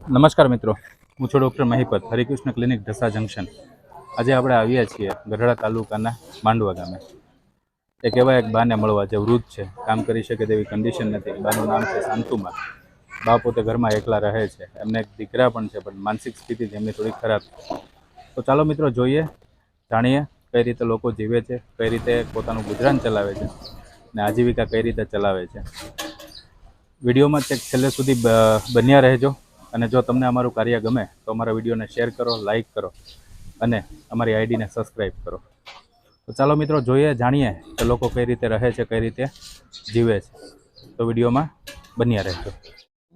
નમસ્કાર મિત્રો, હું છું doctor Mahipat, Harikrishna clinic Dhasa junction. આજે આપણે આવ્યા છીએ ગઢડા તાલુકાના માંડવા ગામે. એક એવા એક બાને મળવા જે વૃદ્ધ છે, કામ કરી શકે તેવી કન્ડિશન નથી. બાનું નામ છે શાંતુમા. બા પોતે ઘરમાં એકલા રહે છે. એમને એક દીકરા પણ છે, પણ માનસિક સ્થિતિ તેમની થોડી ખરાબ છે. તો ચાલો મિત્રો જોઈએ, જાણીએ કઈ રીતે લોકો જીવે છે, કઈ રીતે પોતાનું ગુજરાન ચલાવે છે અને આજીવિકા કઈ રીતે ચલાવે છે. વિડીયોમાં ચેક છેલ્લે સુધી બન્યા રહેજો. અને જો તમને અમારું કાર્ય ગમે તો અમારા વિડીયોને શેર કરો, લાઈક કરો અને અમારી આઈડીને સબસ્ક્રાઈબ કરો. તો ચાલો મિત્રો જોઈએ, જાણીએ કે લોકો કઈ રીતે રહે છે, કઈ રીતે જીવે છે. તો વિડીયોમાં બન્યા રહેજો.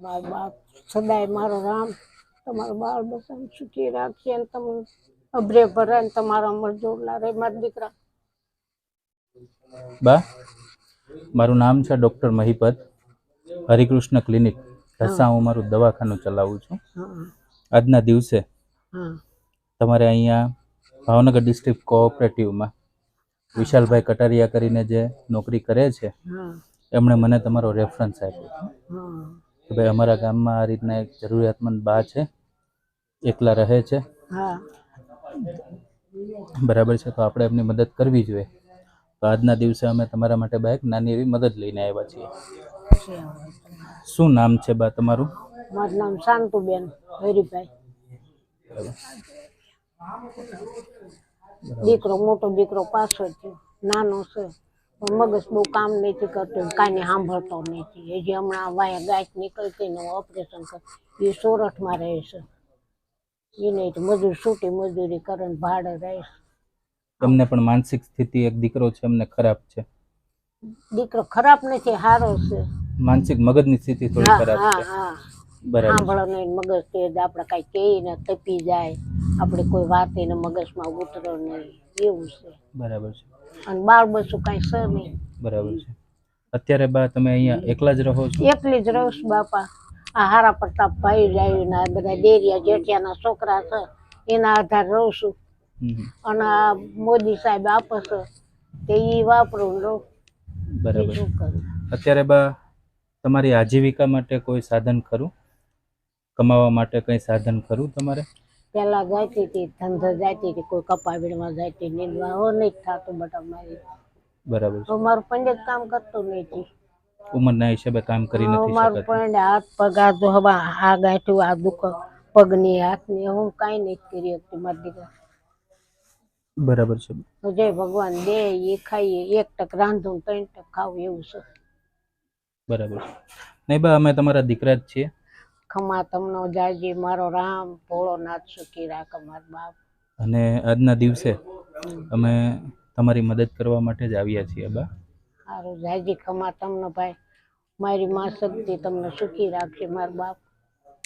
મારો બાપ સદાય મારો રામ તમારો બાળ બચાવ સુખી રાખશે અને તમે અભરે ભરાય ને તમારા અમર જોડલા રે મારા દીકરા. બા, મારું નામ છે ડૉક્ટર મહિપત, હરિકૃષ્ણ ક્લિનિક ઢસા. હું મારું દવાખાનું ચલાવું છું. આજના દિવસે તમારે અહીંયા ભાવનગર ડિસ્ટ્રિક્ટ કોઓપરેટિવમાં વિશાલભાઈ કટારિયા કરીને જે નોકરી કરે છે, એમણે મને તમારો રેફરન્સ આપ્યો કે ભાઈ અમારા ગામમાં આ રીતના એક જરૂરિયાતમંદ બા છે, એકલા રહે છે. બરાબર છે, તો આપણે એમની મદદ કરવી જોઈએ. તો આજના દિવસે અમે તમારા માટે બા એક નાની એવી મદદ લઈને આવ્યા છીએ. શું નામ છે બા તમારું? મારું નામ શાંતુબેન હરિભાઈ. દીકરો મોટો દીકરો પાછળ છે, નાનો છે પણ મગજ બહુ કામ નથી કરતું, કાંઈ સાંભળતો નથી. હજી હમણાં વાયા ગાંઠ નીકળતી ને ઓપરેશન કર એ સોરઠમાં રહે છે. એ નહીં તો મજૂર છૂટી મજૂરી કરે ને ભાડે રહે છે. તમને પણ માનસિક સ્થિતિ એક દીકરો છે એમને ખરાબ છે? દીકરો ખરાબ નથી, સારો છે. માનસિક મગજની સ્થિતિ થોડી ખરાબ છે. બરાબર. સાંભળો નહીં, મગજ તેજ, આપણે કાંઈ કહીએ ને તપી જાય, આપણે કોઈ વાત એને મગજમાં ઉતરે નહીં, એવું છે. બરાબર છે. અને બાળ બચ્ચું કાંઈ છે નહીં. બરાબર છે. અત્યારે બા તમે અહીંયા એકલા જ રહો છો? એકલી જ રહું છું બાપા. આ હારા પ્રતાપ ભાઈ જાય ને બધા દેરિયા જેઠિયાના છોકરા છે એના આધાર રહું છું. અને આ મોદી સાહેબ આપે છે તે એ વાપરું રહું. બરાબર. અત્યારે બા તમારી આજીવિકા માટે કોઈ સાધન ખરું? કમાવા માટે કઈ સાધન ખરું તમારે? પેલા જતી હતી, ધંધો જતી હતી, કોઈ કપાવીડમાં જતી, નીંદવા હો નહીં થતું બટા મારી. બરાબર. તો મારું પંડિત કામ કરતું નથી, ઉંમરના હિસાબે કામ કરી નથી મારું પણ હાથ પગ આ તો હવે આ ગાંઠું આ દુખ પગની હાથની હું કાંઈ નથી કરી શકતી મારી દીકરા. બરાબર છે. તો જય ભગવાન દે એ ખાઈએ, એક ટક રાંધું 3 ટક ખાવું એવું છે. બરાબર છે. નહીં બા, અમે તમારા દીકરા જ છીએ. ખમા તમને જાજી મારો રામ ભોળોનાથ સુખી રાખ મારા બાપ. અને આજના દિવસે અમે તમારી મદદ કરવા માટે જ આવ્યા છીએ બા. સારું જાજી ખમા તમને ભાઈ. મારી માં શક્તિ તમને સુખી રાખશે મારા બાપ.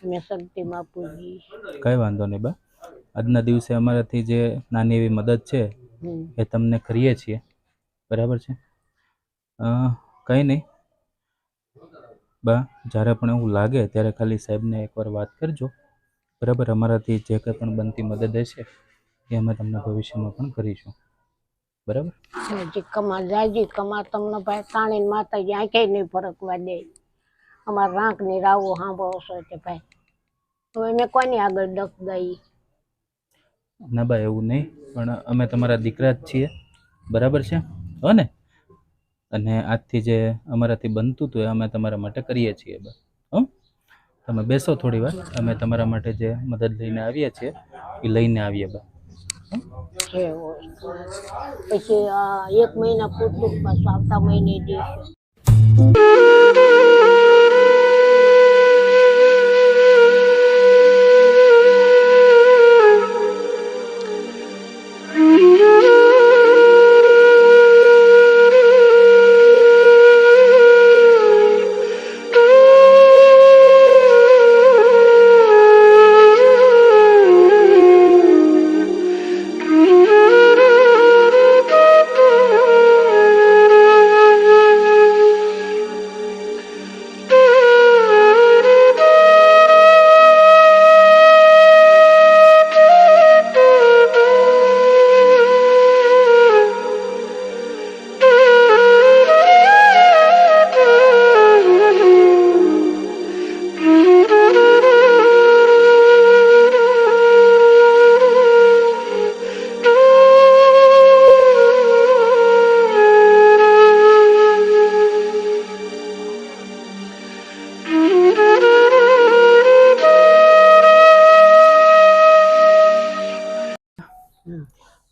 અમે શક્તિમાં પૂજી. કઈ વાંધો નહીં બા. આજના દિવસે અમારાથી જે નાની એવી મદદ છે એ તમને કરીએ છીએ. બરાબર છે. કંઈ નહીં બા, જ્યારે પણ એવું લાગે ત્યારે ખાલી સાહેબને એકવાર વાત કરજો. બરાબર. અમારાથી જે કંઈ પણ બનતી મદદ હશે એ અમે તમને ભવિષ્યમાં પણ કરીશું. બરાબર. જાજી કમા તમને ભાઈ. તાણીને માતાજી આંખે નહીં ફરકવા દે. અમારા રાંકની રાવો સાંભળો છો કે ભાઈ હવે મેં કોની આગળ ડક ગઈ? ના બા, એવું નહીં, પણ અમે તમારા દીકરા જ છીએ. બરાબર છે હો ને? અને આજથી જે અમારાથી બનતું હતું એ અમે તમારા માટે કરીએ છીએ બા. હો, તમે બેસો થોડી વાર, અમે તમારા માટે જે મદદ લઈને આવીએ છીએ એ લઈને આવીએ બા. પછી 1 મહિના પૂરતું પાછું આવતા મહિને દિવસે.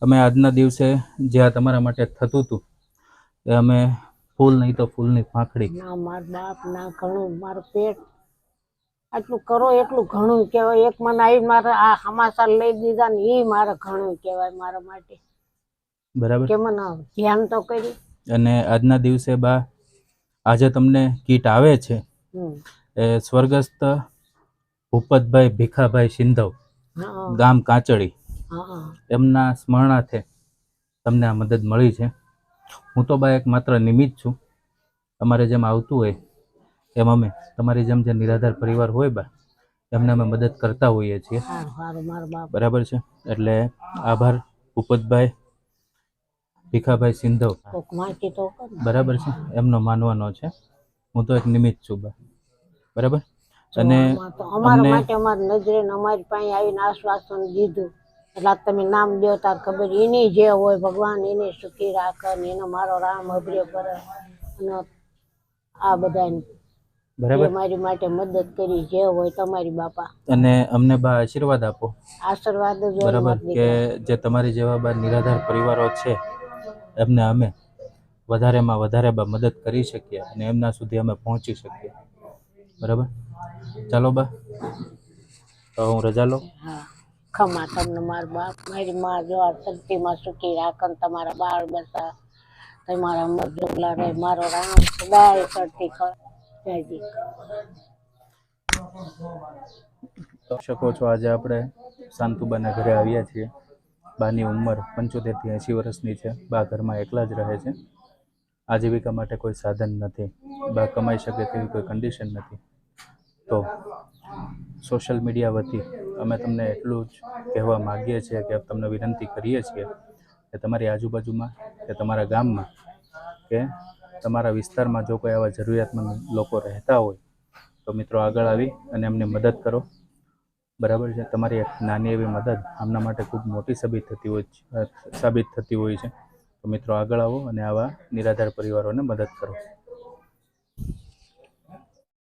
તમે આજના દિવસે જે આ તમારા માટે થતું હતું એ અમે ફૂલ નહીં તો ફૂલની પાંખડી ના મારા બાપ ના ઘણું મારું પેટ આટલું કરો એટલું ઘણું કહેવાય. એક મને આવી મારા આ સમાચાર લઈ દીધા ને એ મારે ઘણું કહેવાય મારા માટે. બરાબર. કે મને ધ્યાન તો કરી. અને આજના દિવસે બા આજે તમને કીટ આવે છે એ સ્વર્ગસ્થ ભૂપતભાઈ ભીખાભાઈ સિંધવ હા ગામ કાંચળી હા એમના સ્મરણાર્થે તમને આ મદદ મળી છે. હું તો બા એક માત્ર નિમિત્ત છું. તમારે જેમ આવતું હોય એમ અમે તમારી જેમ જે નિરાધાર પરિવાર હોય બા એમને અમે મદદ કરતા હોઈએ છીએ. સારું સારું મારા બાપ. બરાબર છે. એટલે આભાર ભૂપતભાઈ ભીખાભાઈ સિંધવ. કોક વાંચી તો કર. બરાબર છે. એમનો માનવાનો છે. હું તો એક નિમિત્ત છું બા. બરાબર. અને આમાં તો અમારા માટે અમારી નજરે ને અમારી પાસે આવીને આશ્વાસન દીધું એટલે આ તમે નામ દો તાર ખબર એની જે હોય ભગવાન એને સુખી રાખે ને એનો મારો રામ અભરે કરે અને આ બધા બરાબર મારી માટે મદદ કરી જે હોય તમારી બાપા. અને અમને બા આશીર્વાદ આપો. આશીર્વાદ જ હોય બરાબર મારી કે જે તમારી જેવા બા નિરાધાર પરિવારો છે એમને અમે વધારેમાં વધારે બા મદદ કરી શકીએ અને એમના સુધી અમે પહોંચી શકીએ. બરાબર. ચાલો બા તો હું રજા લઉં. હા ખમા તમને મારા બાપ મારી માં જો આ શક્તિમાં સુખી રાખે ને તમારા બાળ બસા તમારા અમર જોગલા રહે મારો રામ સદાય કરતી કર. જયજી. શકો છો આજે આપણે શાંતુબાના ઘરે આવ્યા છીએ. બાની ઉંમર 75 થી 80 વર્ષની છે. બા ઘરમાં એકલા જ રહે છે. આજીવિકા માટે કોઈ સાધન નથી. બા કમાઈ શકે તેવી કોઈ કન્ડિશન નથી. તો સોશિયલ મીડિયા વતી અમે તમને એટલું જ કહેવા માગીએ છીએ કે તમને વિનંતી કરીએ છીએ કે તમારી આજુબાજુમાં કે તમારા ગામમાં કે તમારા વિસ્તારમાં જો કોઈ આવા જરૂરિયાતમંદ લોકો રહેતા હોય તો મિત્રો આગળ આવી અને એમની મદદ કરો. બરાબર છે. તમારી એક નાની એવી મદદ આમના માટે ખૂબ મોટી સાબિત થતી હોય છે. તો મિત્રો આગળ આવો અને આવા નિરાધાર પરિવારોને મદદ કરો.